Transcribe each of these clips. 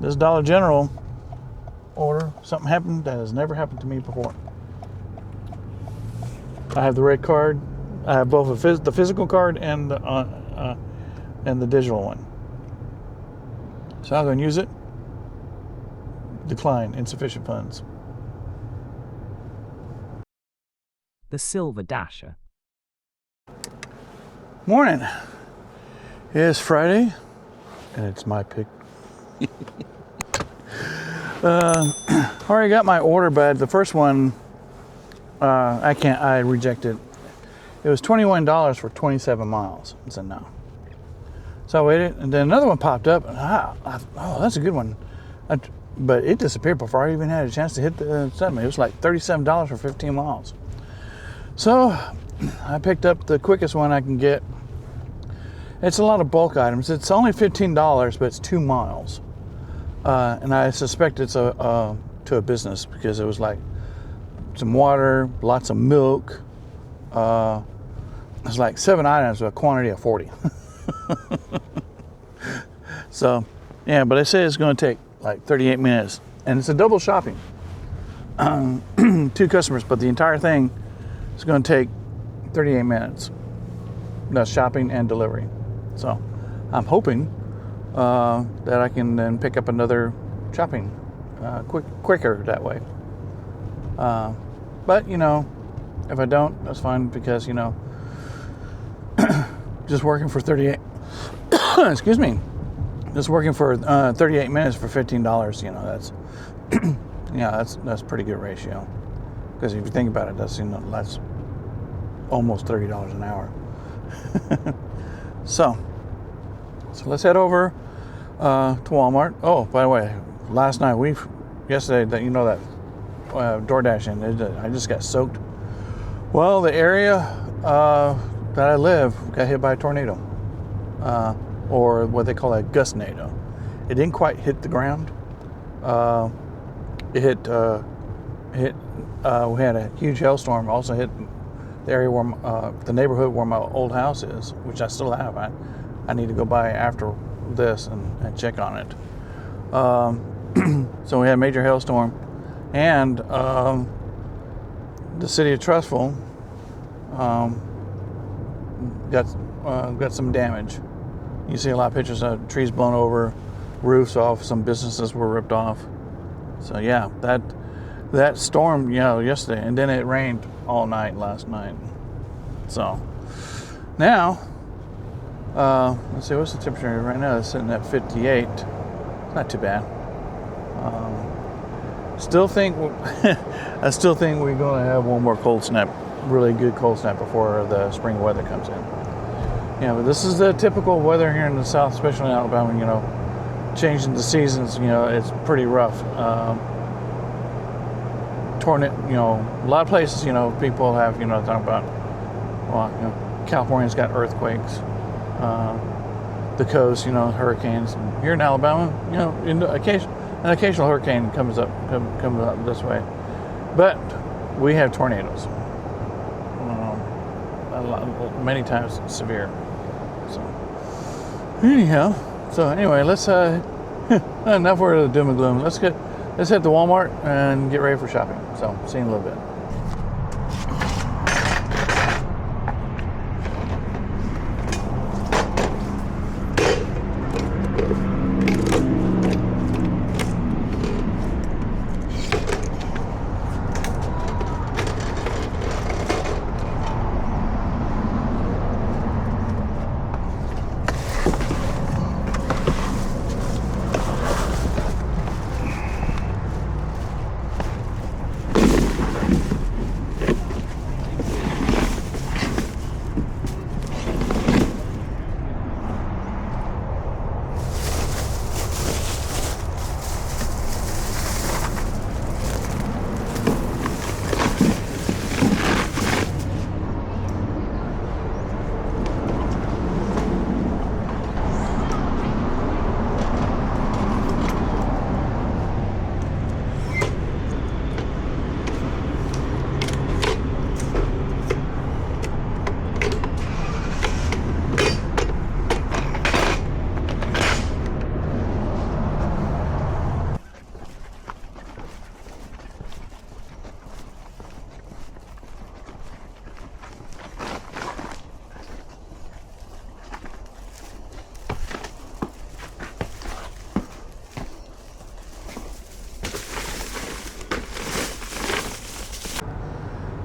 this Dollar General order, something happened that has never happened to me before. I have the red card. I have both the physical card and the digital one. So I'm going to use it. Decline, insufficient funds. The Silver Dasher. Morning. It's Friday, and it's my pick. I already got my order, but the first one, I rejected. It was $21 for 27 miles. I said no. So I waited, and then another one popped up. And oh, that's a good one. But it disappeared before I even had a chance to hit the settlement. It was like $37 for 15 miles. So I picked up the quickest one I can get. It's a lot of bulk items. It's only $15, but it's 2 miles. And I suspect it's to a business because it was like some water, lots of milk. It's like 7 items with a quantity of 40. So, yeah, but they say it's going to take like 38 minutes. And it's a double shopping. 2 customers, but the entire thing is going to take 38 minutes. That's shopping and delivery. So, I'm hoping that I can then pick up another shopping quicker that way. But, you know, if I don't, that's fine because, you know, just working for 38, excuse me, just working for 38 minutes for $15, you know, that's, yeah, that's pretty good ratio. Because if you think about it, that's, you know, that's almost $30 an hour. So let's head over to Walmart. Oh, by the way, yesterday, that, you know, that DoorDash in, I just got soaked. Well, the area that I live got hit by a tornado, or what they call a gustnado. It didn't quite hit the ground. We had a huge hailstorm. Also hit the area where the neighborhood where my old house is, which I still have. I need to go by after this and check on it. So we had a major hailstorm, and the city of Trussville got some damage. You see a lot of pictures of trees blown over, roofs off, some businesses were ripped off. So yeah, that storm, you know, yesterday, and then it rained all night last night. So now, let's see, what's the temperature right now? It's sitting at 58. It's not too bad. I still think we're going to have one more cold snap, really good cold snap before the spring weather comes in. Yeah, but this is the typical weather here in the South, especially in Alabama. You know, changing the seasons. You know, it's pretty rough. Tornado. You know, a lot of places. You know, people have. You know, talking about. Well, you know, California's got earthquakes. The coast. You know, hurricanes. Here in Alabama, you know, an occasional hurricane comes up this way, but we have tornadoes. Many times severe. So anyhow, anyway, let's enough word of the doom and gloom. Let's head to Walmart and get ready for shopping. So see you in a little bit.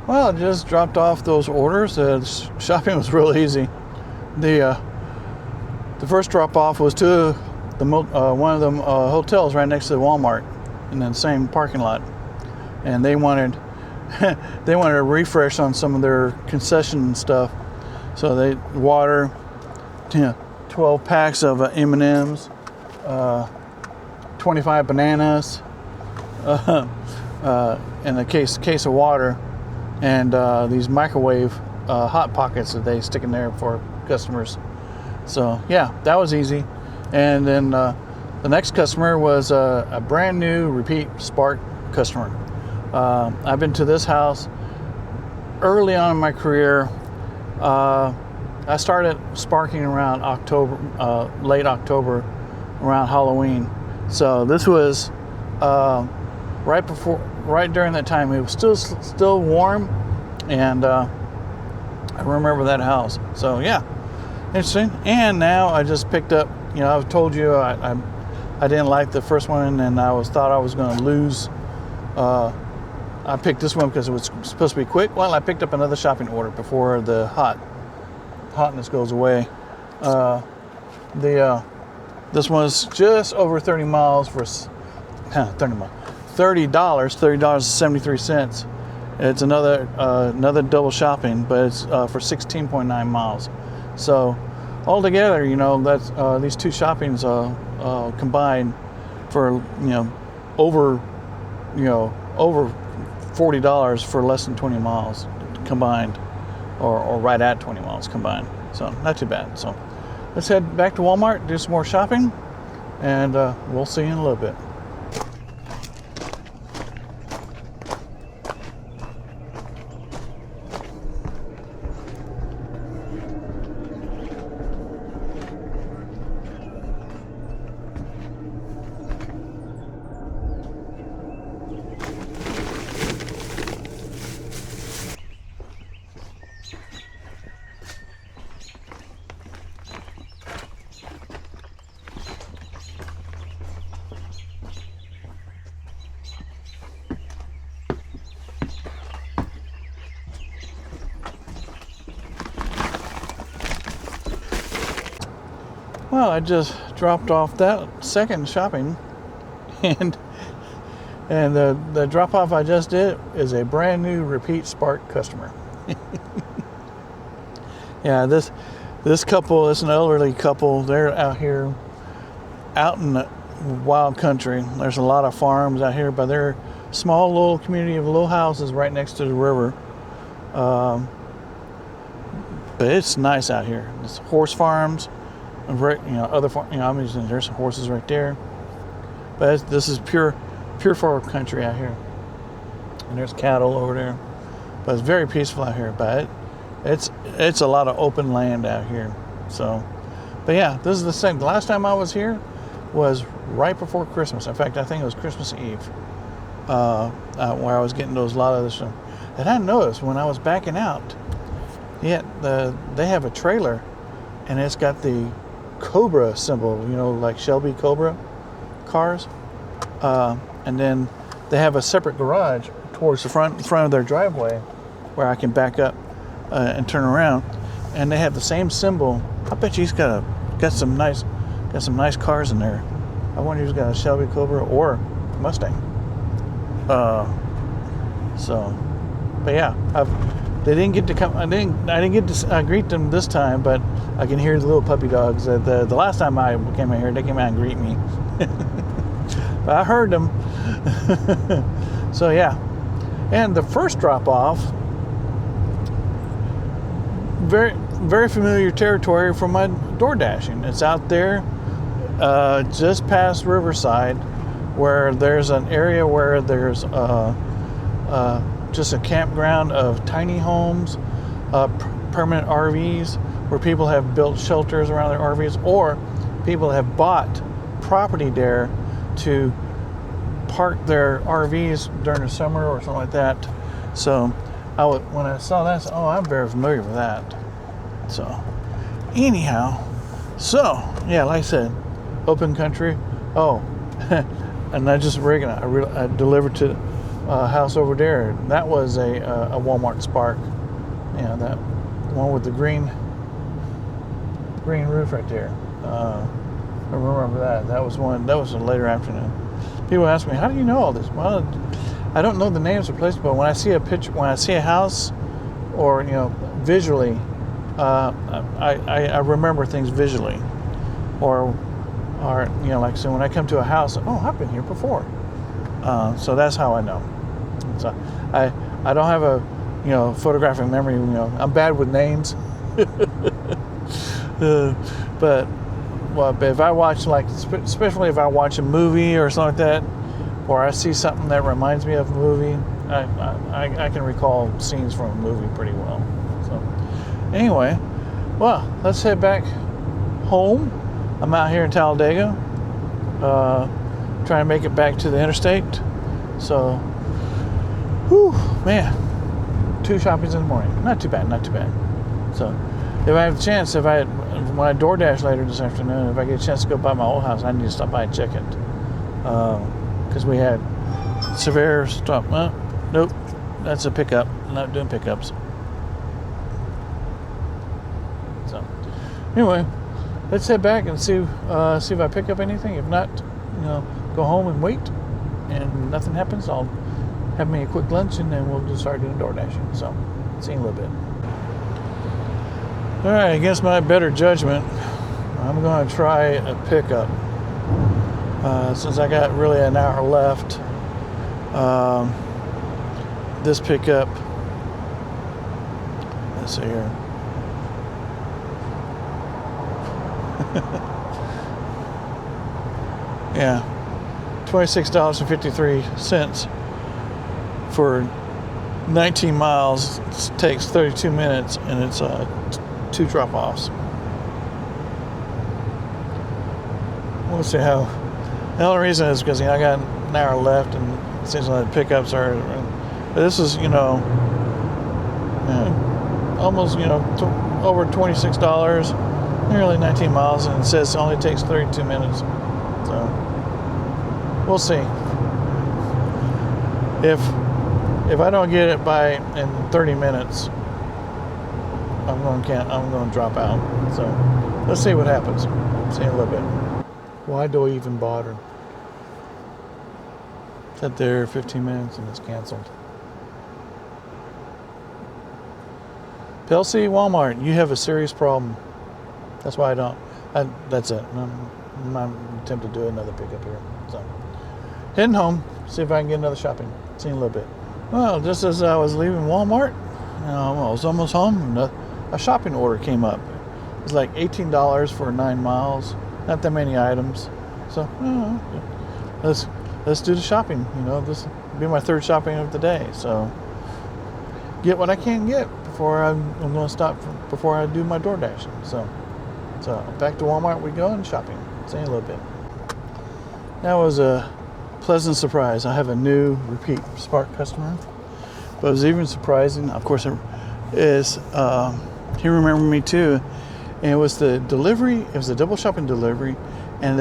Well, I just dropped off those orders. Shopping was real easy. The first drop off was to one of the hotels right next to the Walmart in the same parking lot, and they wanted a refresh on some of their concession stuff. So they water, 12 packs of M&Ms, 25 bananas, and a case of water, and these microwave hot pockets that they stick in there for customers. So yeah, that was easy. And then the next customer was a brand new repeat Spark customer. I've been to this house early on in my career. I started sparking around late October, around Halloween. So this was right during that time. It was still warm, and I remember that house. So yeah, interesting. And now I just picked up. I've told you I didn't like the first one, and thought I was going to lose. I picked this one because it was supposed to be quick. Well, I picked up another shopping order before the hotness goes away. This was just over 30 miles for $30.73. It's another double shopping, but it's for 16.9 miles. So altogether, that's these two shoppings combined for over $40 for less than 20 miles combined, or right at 20 miles combined. So not too bad. So let's head back to Walmart, do some more shopping, and we'll see you in a little bit. Well, I just dropped off that second shopping, and the drop off I just did is a brand new repeat Spark customer. Yeah, this couple, it's an elderly couple. They're out here, out in the wild country. There's a lot of farms out here, but they're a small little community of little houses right next to the river. But it's nice out here. It's horse farms. Other there's some horses right there, but this is pure forest country out here, and there's cattle over there. But it's very peaceful out here. But it's a lot of open land out here. So, but yeah, this is the same. The last time I was here was right before Christmas. In fact, I think it was Christmas Eve, where I was getting a lot of this. And I noticed when I was backing out, they have a trailer, and it's got the Cobra symbol, like Shelby Cobra cars, and then they have a separate garage towards the front of their driveway where I can back up and turn around, and they have the same symbol. I bet you he's got some nice cars in there. I wonder if he's got a Shelby Cobra or Mustang. But yeah, they didn't get to come. I didn't get to greet them this time, but I can hear the little puppy dogs. The last time I came out here, they came out and greet me. But I heard them. So yeah, and the first drop off, very very familiar territory for my DoorDashing. It's out there, just past Riverside, where there's an area where there's just a campground of tiny homes, permanent RVs, where people have built shelters around their RVs, or people have bought property there to park their RVs during the summer or something like that. So when I saw that, I said, I'm very familiar with that. So anyhow, yeah, like I said, open country. And I just I delivered to house over there. That was a Walmart Spark. That one with the green roof right there. I remember that. That was a later afternoon. People ask me, how do you know all this? Well, I don't know the names of places, but when I see a picture, when I see a house, or visually, I remember things visually, or like so when I come to a house, oh, I've been here before. So that's how I know. So I don't have a photographic memory. I'm bad with names. But if I watch, especially if I watch a movie or something like that, or I see something that reminds me of a movie, I can recall scenes from a movie pretty well. So anyway, well, let's head back home. I'm out here in Talladega, trying to make it back to the interstate. So, whew, man, 2 shoppings in the morning. Not too bad. So, if I have a chance, when I DoorDash later this afternoon, if I get a chance to go by my old house, I need to stop by and check it. Because we had severe stop. Nope, that's a pickup. I'm not doing pickups. So, anyway, let's head back and see if I pick up anything. If not, go home and wait. And nothing happens, I'll have me a quick lunch, and then we'll just start doing DoorDashing. So, see you in a little bit. All right, against my better judgment, I'm going to try a pickup. Since I got really an hour left, this pickup, let's see here. Yeah, $26.53 for 19 miles. It takes 32 minutes, and it's 2 drop-offs. We'll see how. The only reason is because I got an hour left, and it seems like the pickups are. But this is almost over $26, nearly 19 miles, and it says it only takes 32 minutes. So we'll see. If I don't get it in 30 minutes, I'm going to drop out. So let's see what happens. See in a little bit. Why do I even bother? Sat there 15 minutes and it's canceled. PLC Walmart, you have a serious problem. That's why I don't. That's it. I'm not attempting to do another pickup here. So heading home. See if I can get another shopping. See you in a little bit. Well, just as I was leaving Walmart, I was almost home, and a shopping order came up. It was like $18 for 9 miles. Not that many items. So let's do the shopping. This will be my 3rd shopping of the day. So get what I can get before I'm going to stop before I do my DoorDash. So back to Walmart we go and shopping. See you in a little bit. That was a pleasant surprise. I have a new repeat Spark customer. But it was even surprising, of course, is he remembered me too. And it was the delivery. It was a double shopping delivery, and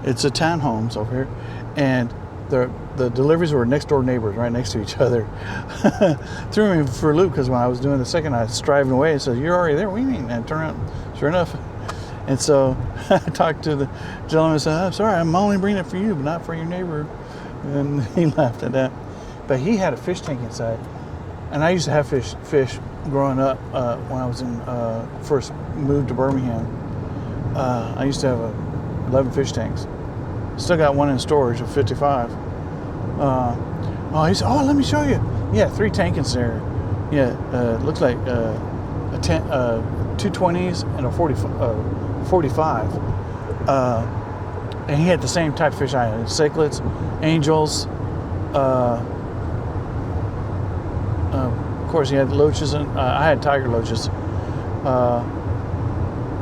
it's a townhomes over here, and the deliveries were next door neighbors, right next to each other. Threw me for a loop because when I was doing the second, I was driving away and said, "You're already there? What do you mean?" And I turned around, sure enough. And so I talked to the gentleman and said, "I'm sorry, I'm only bringing it for you, but not for your neighbor." And he laughed at that. But he had a fish tank inside, and I used to have fish growing up when I was first moved to Birmingham. I used to have 11 fish tanks. Still got one in storage of 55. He said, "Oh, let me show you." Yeah, 3 tanks there. Yeah, looks like 220s and a 45. And he had the same type of fish I had: cichlids, angels. Of course, he had loaches, and I had tiger loaches,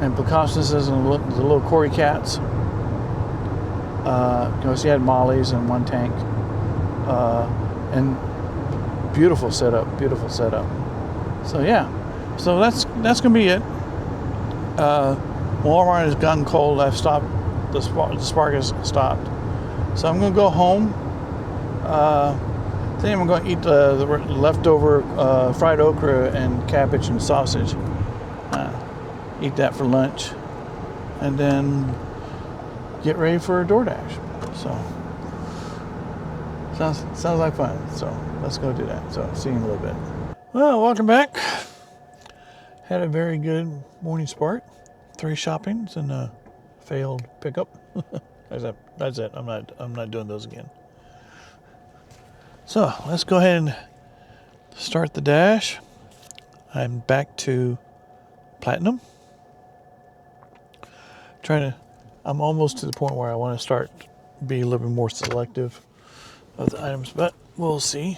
and Pocahontas and the little Cory cats. Of course, he had mollies in one tank, and beautiful setup. So yeah, so that's gonna be it. Walmart has gotten cold. I've stopped. The Spark has stopped, so I'm gonna go home. Then I'm going to eat the leftover fried okra and cabbage and sausage. Eat that for lunch, and then get ready for DoorDash. So sounds like fun. So let's go do that. So see you in a little bit. Well, welcome back. Had a very good morning Spark. 3 shoppings and a failed pickup. That's it. I'm not doing those again. So let's go ahead and start the dash. I'm back to platinum. I'm almost to the point where I want to start be a little bit more selective of the items, but we'll see.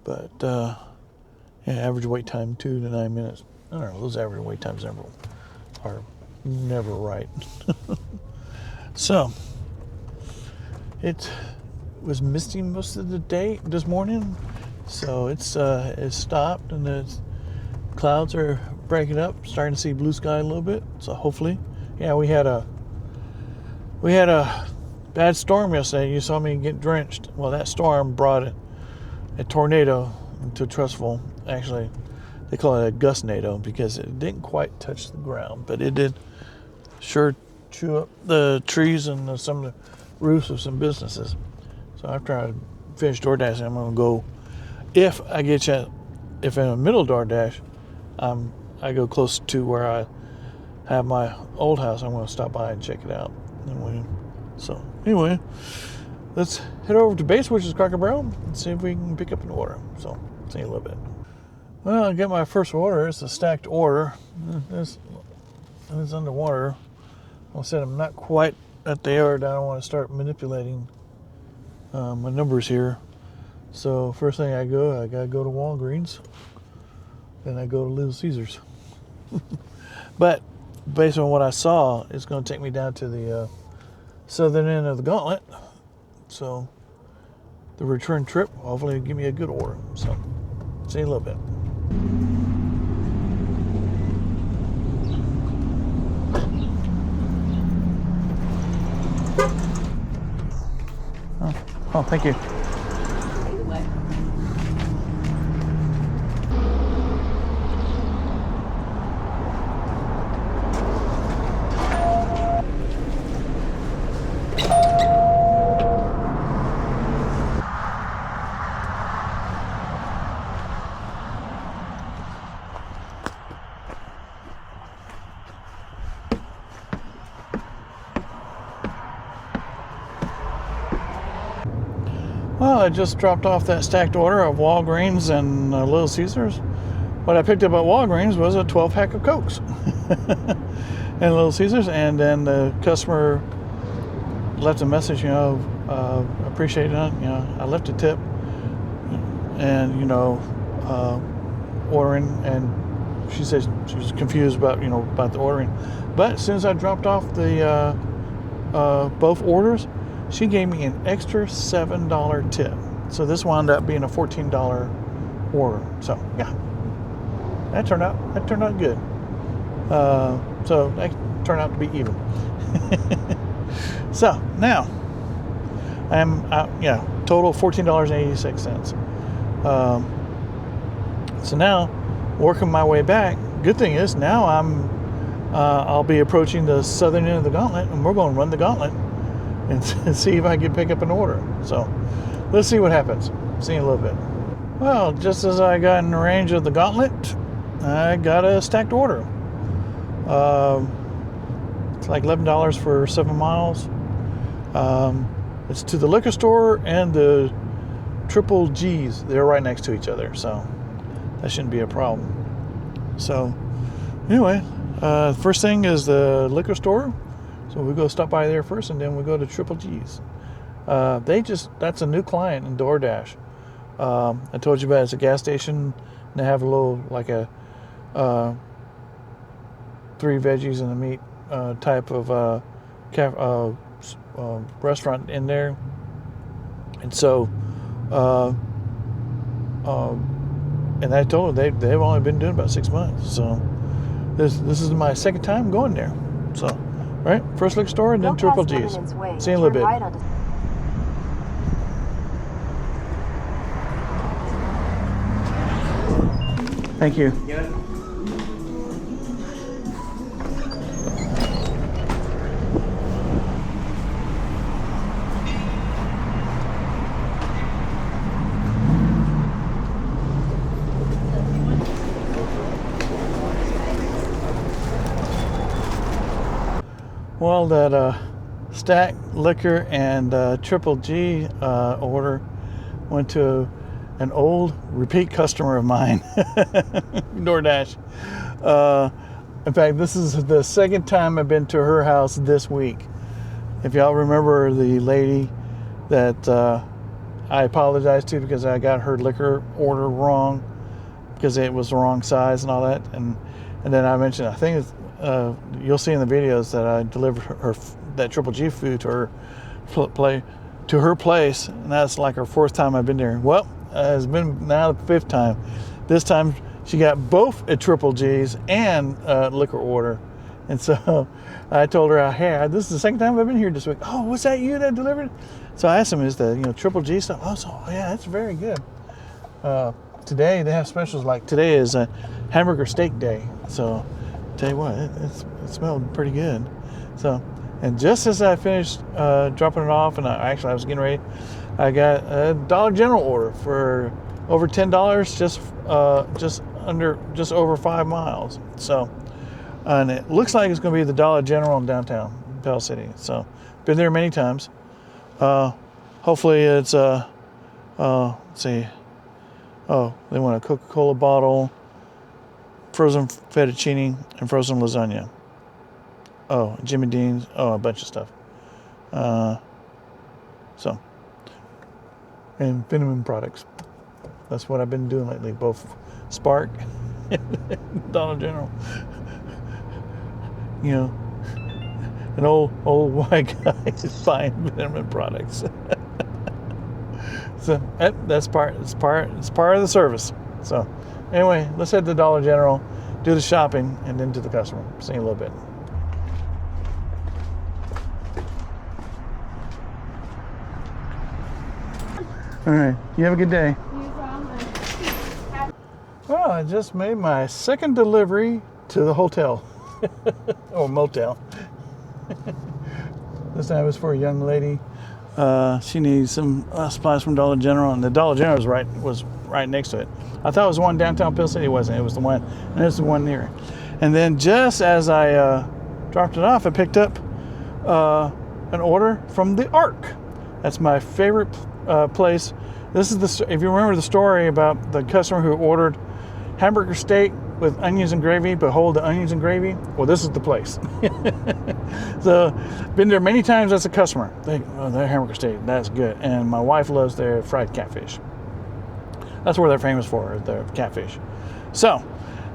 But yeah, average wait time 2 to 9 minutes. I don't know, those average wait times are never right. So it was misty most of the day this morning, so it's stopped, and the clouds are breaking up, starting to see blue sky a little bit. So hopefully, yeah, we had a bad storm yesterday. You saw me get drenched. Well, that storm brought a tornado into Trustful. Actually, they call it a gustnado because it didn't quite touch the ground, but it did sure chew up the trees and some of the roofs of some businesses. So after I finish DoorDash, I'm going to go, if I get a chance, if in the middle of DoorDash, I go close to where I have my old house, I'm going to stop by and check it out. So anyway, let's head over to base, which is Cracker Barrel, and see if we can pick up an order. So see you in a little bit. Well, I get my first order. It's a stacked order. It's underwater. I said I'm not quite at the area that I don't want to start manipulating my numbers here. So first thing I gotta go to Walgreens, then I go to Little Caesars. But based on what I saw, it's going to take me down to the southern end of the gauntlet. So the return trip, hopefully, will give me a good order. So see you in a little bit. Oh, thank you. Well, I just dropped off that stacked order of Walgreens and Little Caesars. What I picked up at Walgreens was a 12-pack of Cokes and Little Caesars, and then the customer left a message, appreciate it, I left a tip, and, ordering, and she said she was confused about the ordering. But as soon as I dropped off the both orders, she gave me an extra $7 tip. So this wound up being a $14 order. So yeah, that turned out good. So that turned out to be even. So now I'm total $14.86. So now working my way back. Good thing is now I'll be approaching the southern end of the gauntlet, and we're going to run the gauntlet and see if I can pick up an order. So let's see what happens. See you in a little bit. Well, just as I got in the range of the gauntlet, I got a stacked order. It's like $11 for 7 miles. It's to the liquor store and the Triple G's. They're right next to each other, so that shouldn't be a problem. So anyway, first thing is the liquor store. So we go stop by there first, and then we go to Triple G's. That's a new client in DoorDash. I told you about it's a gas station, and they have a little, like a 3 veggies and a meat type of restaurant in there. And so, and I told them they've only been doing about 6 months. So this is my second time going there. So, right, first liquor store and then Triple G's. See you in a little bit. Thank you. Good. Well, that Stack Liquor and Triple G order went to an old repeat customer of mine, DoorDash. In fact, this is the second time I've been to her house this week. If y'all remember the lady that I apologized to because I got her liquor order wrong because it was the wrong size and all that, and then I mentioned, I think it's, you'll see in the videos that I delivered her that Triple G food to her place, and that's like her fourth time I've been there. Well, it's been now the fifth time. This time she got both at Triple G's and liquor order, and so I told her, "Hey, this is the second time I've been here this week." "Oh, was that you that delivered?" So I asked him, "Is the Triple G stuff?" "Oh, so yeah, that's very good." Today they have specials. Like today is a hamburger steak day, so tell you what, it smelled pretty good. So, and just as I finished dropping it off, and I was getting ready, I got a Dollar General order for over $10, just over 5 miles. So, and it looks like it's going to be the Dollar General in downtown Pell City. So, been there many times. Hopefully, it's let's see. Oh, they want a Coca-Cola bottle, frozen fettuccine, and frozen lasagna. Oh, Jimmy Dean's. Oh, a bunch of stuff. So, and Cinnamon products. That's what I've been doing lately. Both Spark and Dollar General. An old white guy is buying Cinnamon products. So that's part. It's part of the service. So, anyway, let's head to Dollar General, do the shopping, and then to the customer. See you in a little bit. All right. You have a good day. Well, I just made my second delivery to the hotel or motel. This time it was for a young lady. She needs some supplies from Dollar General, and the Dollar General was right next to it. I thought it was the one downtown Pell City. It wasn't. It was the one, and it's the one near it. And then just as I dropped it off, I picked up an order from the Ark. That's my favorite place. This is if you remember the story about the customer who ordered hamburger steak with onions and gravy, but hold the onions and gravy. Well, this is the place. So, been there many times as a customer. Their hamburger steak, that's good. And my wife loves their fried catfish. That's where they're famous for, their catfish. So,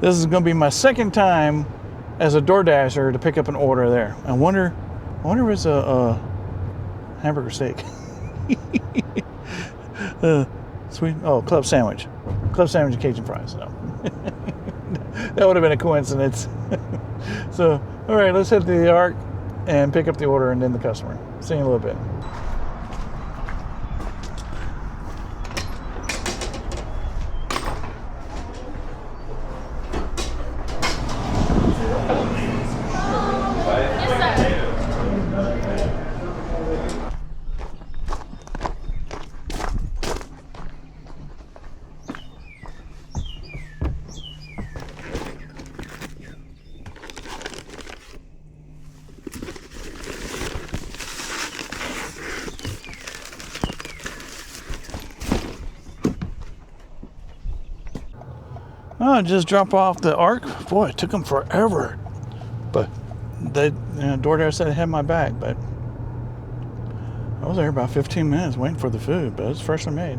this is going to be my second time as a DoorDasher to pick up an order there. I wonder if it's a hamburger steak. Sweet. Oh, club sandwich and Cajun fries. No. That would have been a coincidence. So, all right, let's head to the Ark and pick up the order and then the customer. See you in a little bit. Oh, just drop off the Ark. Boy, it took them forever. But DoorDash said it had my back. But I was there about 15 minutes waiting for the food, but it's freshly made.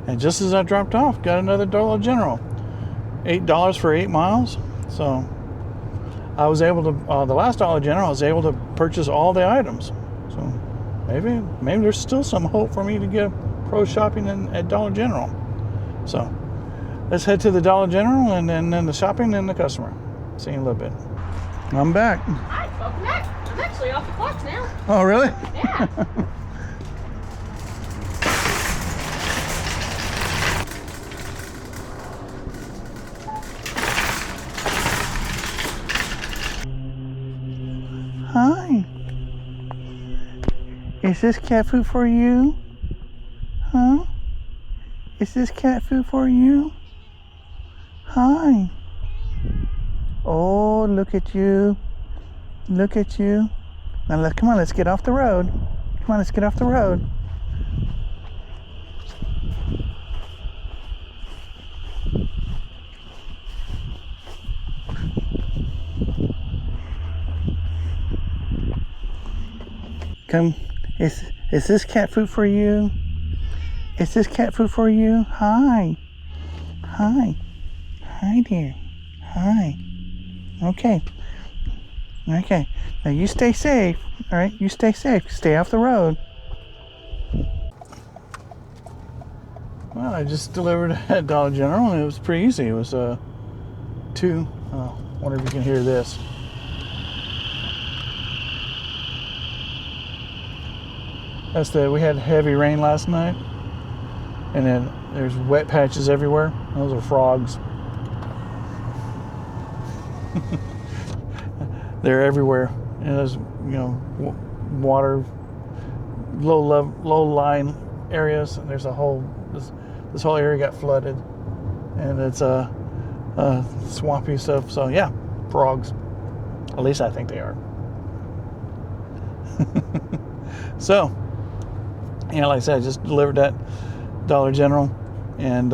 And just as I dropped off, got another Dollar General. $8 for 8 miles. So I was able to, the last Dollar General, I was able to purchase all the items. So maybe there's still some hope for me to get pro shopping at Dollar General. So let's head to the Dollar General and then the shopping and the customer. See you in a little bit. I'm back. Hi, welcome back. I'm actually off the clock now. Oh, really? Yeah. Is this cat food for you? Huh? Is this cat food for you? Hi. Oh, look at you. Look at you. Now, come on, let's get off the road. Come on, let's get off the road. Come, is this cat food for you? Is this cat food for you? Hi. Hi. Hi, dear. Hi. Okay. Okay. Now you stay safe. All right. You stay safe. Stay off the road. Well, I just delivered at Dollar General, and it was pretty easy. It was two. Oh, wonder if you can hear this. We had heavy rain last night, and then there's wet patches everywhere. Those are frogs. They're everywhere. And there's, water, low lying areas. And there's this whole area got flooded, and it's swampy stuff. So yeah, frogs. At least I think they are. So. Like I said, I just delivered that Dollar General, and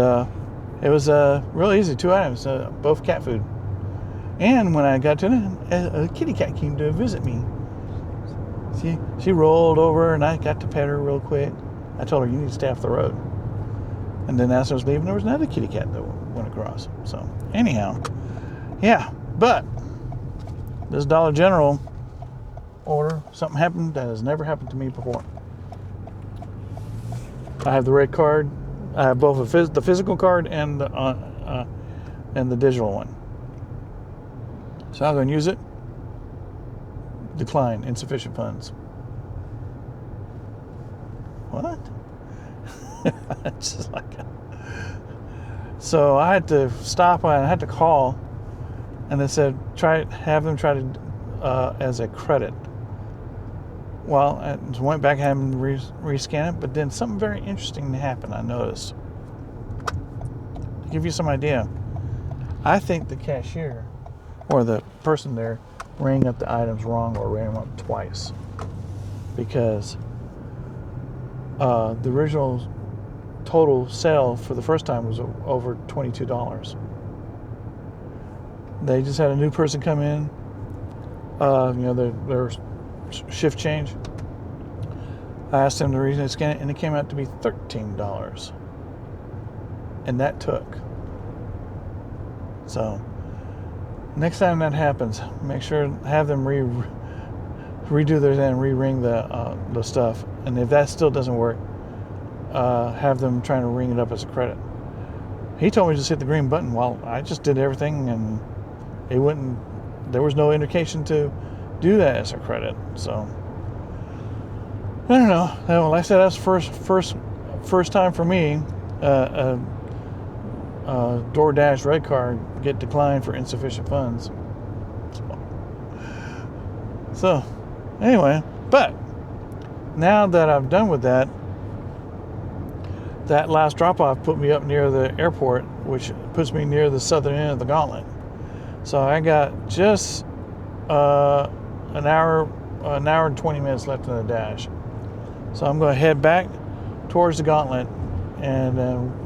it was real easy. 2 items, both cat food. And when I got to it, a kitty cat came to visit me. She rolled over, and I got to pet her real quick. I told her, you need to stay off the road. And then as I was leaving, there was another kitty cat that went across. So anyhow, yeah. But this Dollar General order, something happened that has never happened to me before. I have the red card. I have both the physical card and the digital one. So I'm going to use it. Decline. Insufficient funds. What? Just like. So I had to stop. I had to call, and they said have them try to as a credit. Well, I went back and had them rescan it, but then something very interesting happened, I noticed. To give you some idea, I think the cashier or the person there rang up the items wrong or rang them up twice, because the original total sale for the first time was over $22. They just had a new person come in, their shift change. I asked them the reason to scan it, and it came out to be $13, and that took. So next time that happens, make sure have them redo theirs and re-ring the stuff. And if that still doesn't work, have them trying to ring it up as a credit. He told me to just hit the green button. Well, I just did everything, and it wouldn't. There was no indication to do that as a credit. So I don't know. Like I said, that's first time for me. DoorDash Red Card get declined for insufficient funds. So anyway, but now that I've done with that last drop-off put me up near the airport, which puts me near the southern end of the gauntlet. So I got just an hour and 20 minutes left in the dash. So I'm going to head back towards the gauntlet and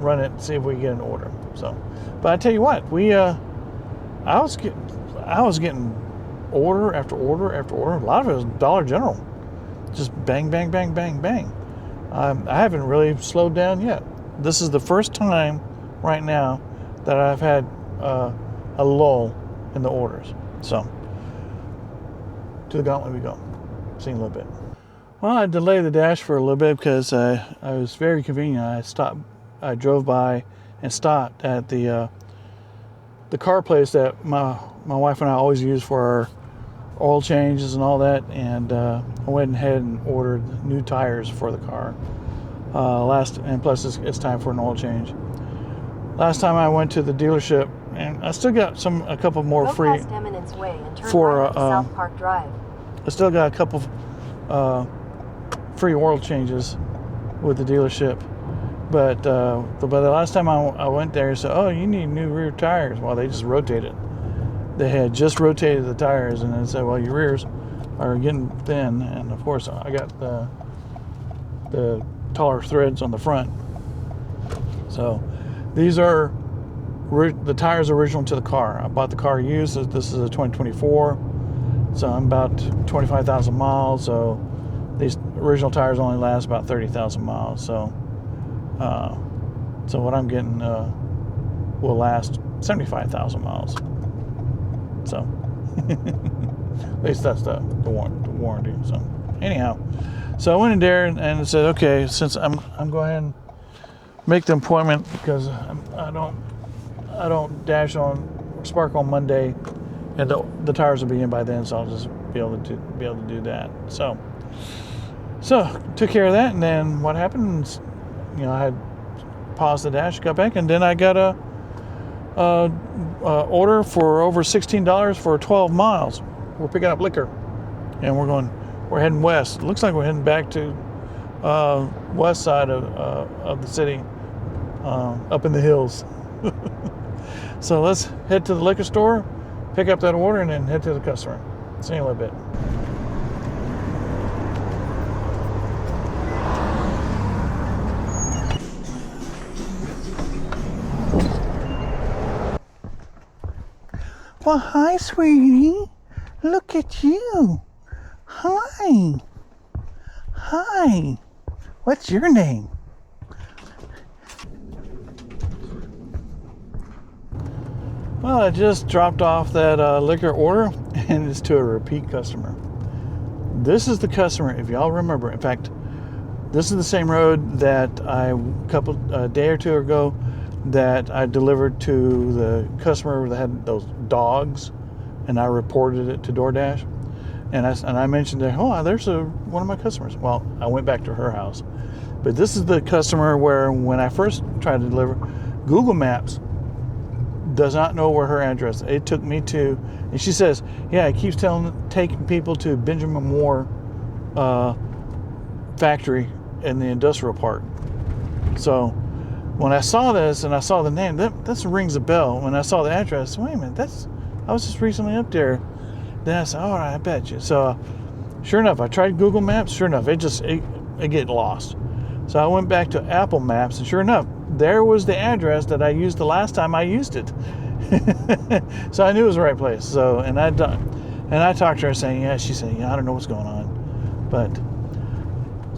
run it and see if we can get an order. So, but I tell you what, I was getting order after order after order. A lot of it was Dollar General, just bang, bang, bang, bang, bang. I haven't really slowed down yet. This is the first time right now that I've had a lull in the orders. So to the gauntlet we go. See you in a little bit. Well, I delayed the dash for a little bit because I was very convenient. I drove by and stopped at the car place that my wife and I always use for our oil changes and all that, and I went ahead and ordered new tires for the car. And plus it's time for an oil change. Last time I went to the dealership, and I still got a couple more Go free past Eminence Way and turn for right onto South Park Drive. I still got a couple free oil changes with the dealership. But the last time I went there, said, "Oh, you need new rear tires." Well, they just rotated. They had just rotated the tires, and then said, "Well, your rears are getting thin." And of course, I got the taller threads on the front. So these are the tires original to the car. I bought the car used. This is a 2024, so I'm about 25,000 miles. So these original tires only last about 30,000 miles. So what I'm getting will last 75,000 miles. So at least that's the warranty. So anyhow, so I went in there and said, okay, since I'm going ahead and make the appointment, because I don't dash on Spark on Monday, and the tires will be in by then, so I'll just be able to do that. So took care of that, and then what happened is, I had paused the dash, got back, and then I got a order for over $16 for 12 miles. We're picking up liquor, and we're heading west. It looks like we're heading back to west side of the city, up in the hills. So let's head to the liquor store, pick up that order, and then head to the customer. See you in a little bit. Well, hi, sweetie. Look at you. Hi. Hi. What's your name? Well, I just dropped off that liquor order, and it's to a repeat customer. This is the customer, if y'all remember. In fact, this is the same road that a day or two ago, that I delivered to the customer that had those dogs, and I reported it to DoorDash. And I mentioned that, there's one of my customers. Well, I went back to her house. But this is the customer where, when I first tried to deliver, Google Maps does not know where her address is. It took me to, and she says, it keeps taking people to Benjamin Moore factory in the industrial park. So when I saw this and I saw the name, that rings a bell. When I saw the address, wait a minute, I was just recently up there. Then I said, all right, I bet you. So sure enough, I tried Google Maps. Sure enough, it get lost. So I went back to Apple Maps, and sure enough, there was the address that I used the last time I used it. So I knew it was the right place. So and I talked to her saying, she said, I don't know what's going on, but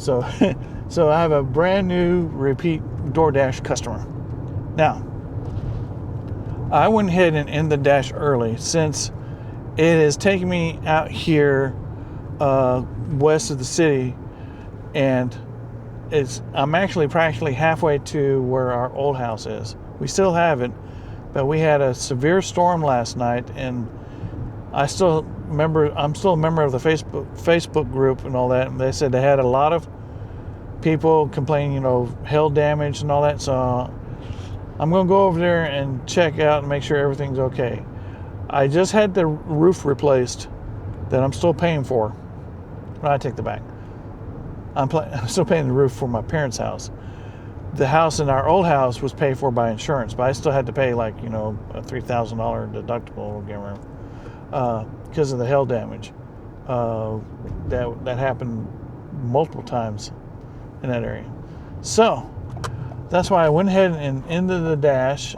so I have a brand new repeat DoorDash customer. Now, I went ahead and ended the dash early, since it is taking me out here west of the city, and I'm actually practically halfway to where our old house is. We still have it, but we had a severe storm last night, and I'm still a member of the Facebook group and all that, and they said they had a lot of people complaining, hail damage and all that. So I'm going to go over there and check out and make sure everything's okay. I just had the roof replaced that I'm still paying for. Well, I take that back. I'm still paying the roof for my parents' house. The house in our old house was paid for by insurance, but I still had to pay a $3,000 deductible or whatever, because of the hail damage that happened multiple times in that area. So that's why I went ahead and ended the dash.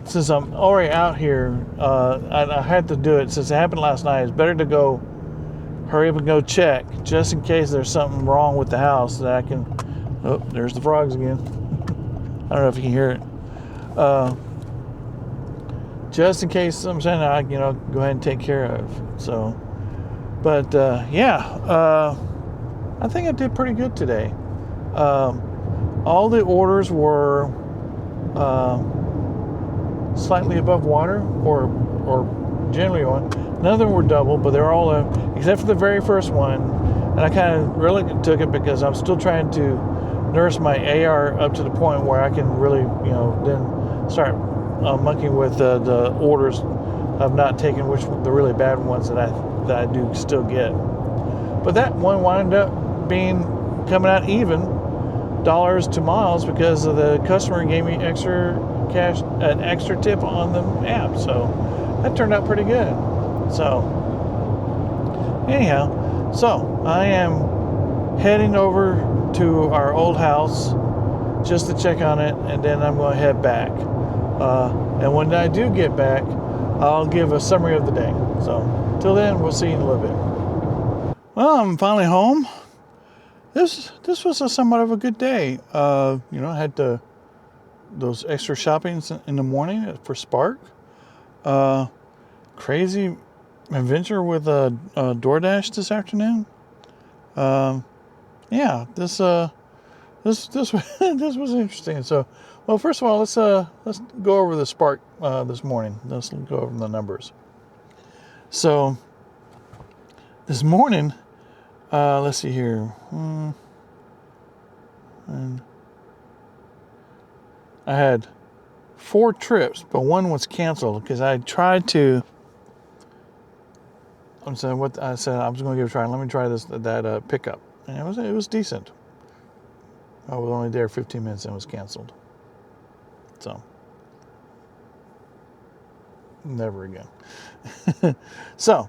Since I'm already out here, I had to do it. Since it happened last night, it's better to hurry up and go check, just in case there's something wrong with the house that I can. Oh, there's the frogs again. I don't know if you can hear it. Just in case something's saying, I go ahead and take care of. So, but I think I did pretty good today. All the orders were slightly above water, or generally on. None of them were double, but they're all, except for the very first one. And I kind of really took it because I'm still trying to nurse my AR up to the point where I can really, then start monkeying with the orders of not taking the really bad ones that that I do still get. But that one wound up coming out even dollars to miles because of the customer gave me extra cash, an extra tip on the app. So that turned out pretty good. So anyhow, so I am heading over to our old house just to check on it, and then I'm going to head back. And when I do get back, I'll give a summary of the day. So till then, we'll see you in a little bit. Well, I'm finally home. This was somewhat of a good day. I had those extra shoppings in the morning for Spark. Crazy adventure with DoorDash this afternoon. This was interesting. So, well, first of all, let's go over the Spark this morning. Let's go over the numbers. So this morning, let's see here. And I had 4 trips, but one was canceled because I tried to. I'm saying what I said. I was going to give it a try. Let me try that pickup, and it was decent. I was only there 15 minutes and it was canceled. So never again. So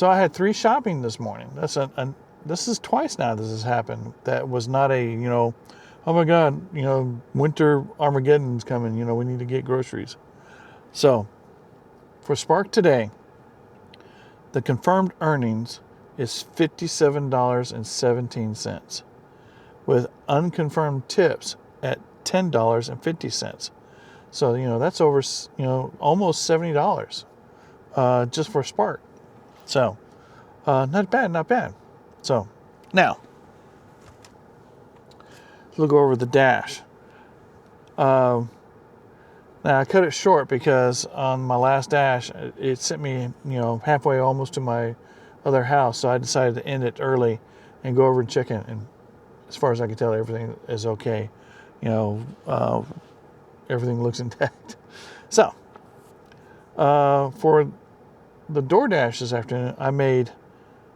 I had 3 shopping this morning. This is twice now this has happened. That was not a, oh my God, winter Armageddon's coming, we need to get groceries. So for Spark today, the confirmed earnings is $57.17 with unconfirmed tips at $10.50. So, that's over, almost $70 just for Spark. So, not bad. So, now, we'll go over the Dash. Now, I cut it short because on my last Dash, it sent me, halfway almost to my other house. So I decided to end it early and go over and check it. And as far as I can tell, everything is okay. Everything looks intact. So, for the DoorDash this afternoon, I made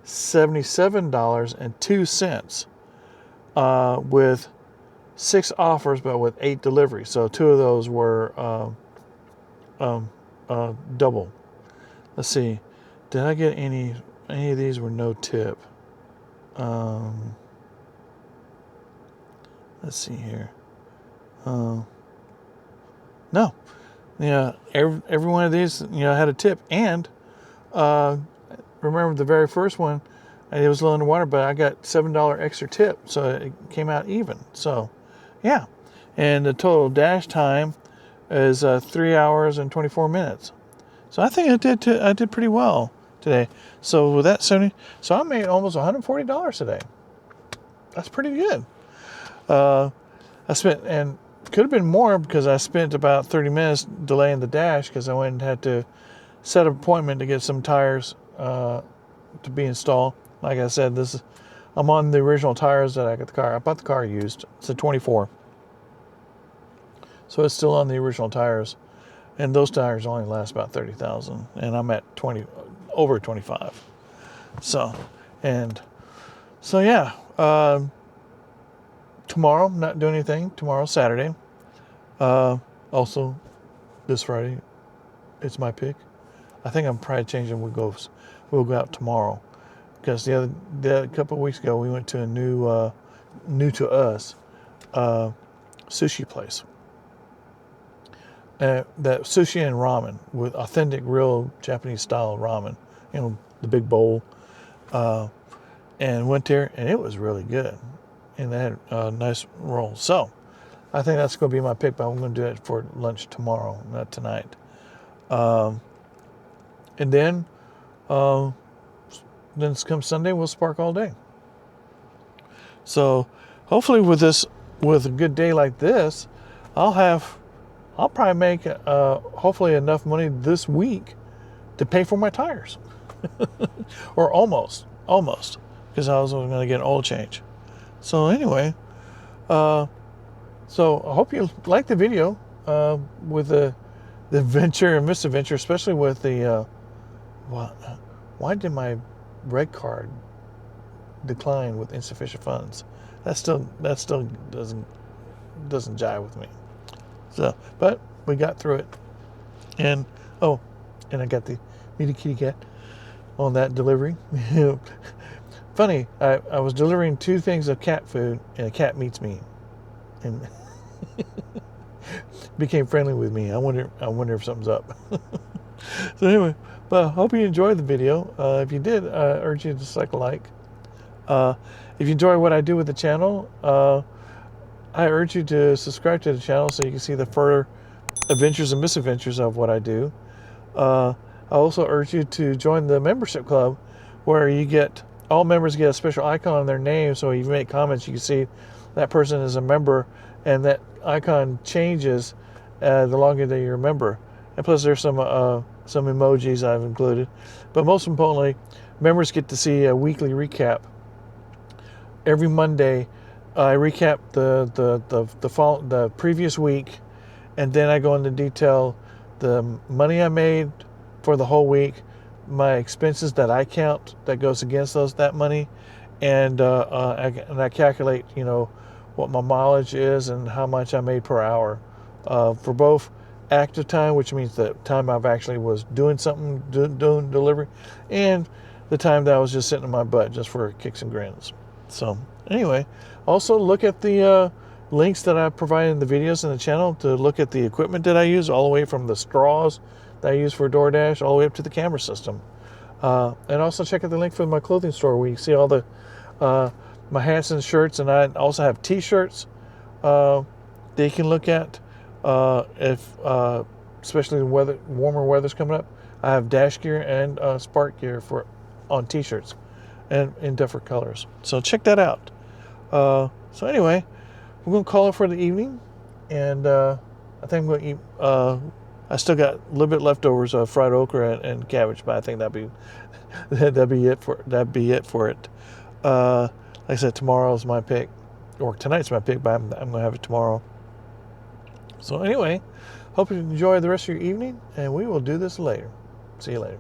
$77.02 with 6 offers, but with 8 deliveries. So 2 of those were double. Let's see. Did I get any of these were no tip? Let's see here. No. Yeah, every one of these, had a tip. And remember the very first one, it was a little underwater, but I got $7 extra tip, so it came out even. So, yeah. And the total dash time is 3 hours and 24 minutes. So I think I did pretty well today. So with that 70, so I made almost $140 today. That's pretty good. I spent, and could have been more because I spent about 30 minutes delaying the dash because I went and had to set an appointment to get some tires to be installed. Like I said, I'm on the original tires that I got the car. I bought the car used. It's a 24. So it's still on the original tires. And those tires only last about 30,000. And I'm at over 25. So yeah. Tomorrow, not doing anything. Tomorrow, Saturday. Also, this Friday, it's my pick. I think I'm probably changing. We'll go out tomorrow. Because the couple of weeks ago, we went to a new to us, sushi place. That sushi and ramen with authentic, real Japanese style ramen. The big bowl. And went there, and it was really good. And they had a nice roll. So, I think that's going to be my pick, but I'm going to do it for lunch tomorrow, not tonight. And then come Sunday, we'll Spark all day. So, hopefully with a good day like this, I'll probably make hopefully enough money this week to pay for my tires. Or almost, because I was going to get an oil change. So anyway, so I hope you like the video with the adventure and misadventure, especially with the why did my red card decline with insufficient funds? That still doesn't jive with me. So, but we got through it. And and I got the meaty kitty cat on that delivery. Funny, I was delivering 2 things of cat food, and a cat meets me, and became friendly with me. I wonder if something's up. So anyway, but I hope you enjoyed the video. If you did, I urge you to dislike a like. If you enjoy what I do with the channel, I urge you to subscribe to the channel so you can see the further adventures and misadventures of what I do. I also urge you to join the membership club, where all members get a special icon on their name, so if you make comments, you can see that person is a member, and that icon changes the longer that you're a member. And plus, there's some emojis I've included. But most importantly, members get to see a weekly recap. Every Monday, I recap the previous week, and then I go into detail the money I made for the whole week, my expenses that I count that goes against that money, and I calculate, what my mileage is and how much I made per hour for both active time, which means the time I've actually was doing something, doing delivery, and the time that I was just sitting in my butt just for kicks and grins. So anyway, also look at the links that I provided in the videos in the channel to look at the equipment that I use, all the way from the straws that I use for DoorDash all the way up to the camera system. And also check out the link for my clothing store, where you can see all the my hats and shirts, and I also have t-shirts that you can look at if especially warmer weather's coming up. I have dash gear and Spark gear on t-shirts, and in different colors. So check that out. So anyway, we're going to call it for the evening, and I think I'm going to eat. I still got a little bit leftovers of fried okra and cabbage, but I think that'd be it for it. Like I said, tomorrow's my pick, or tonight's my pick, but I'm going to have it tomorrow. So anyway, hope you enjoy the rest of your evening, and we will do this later. See you later.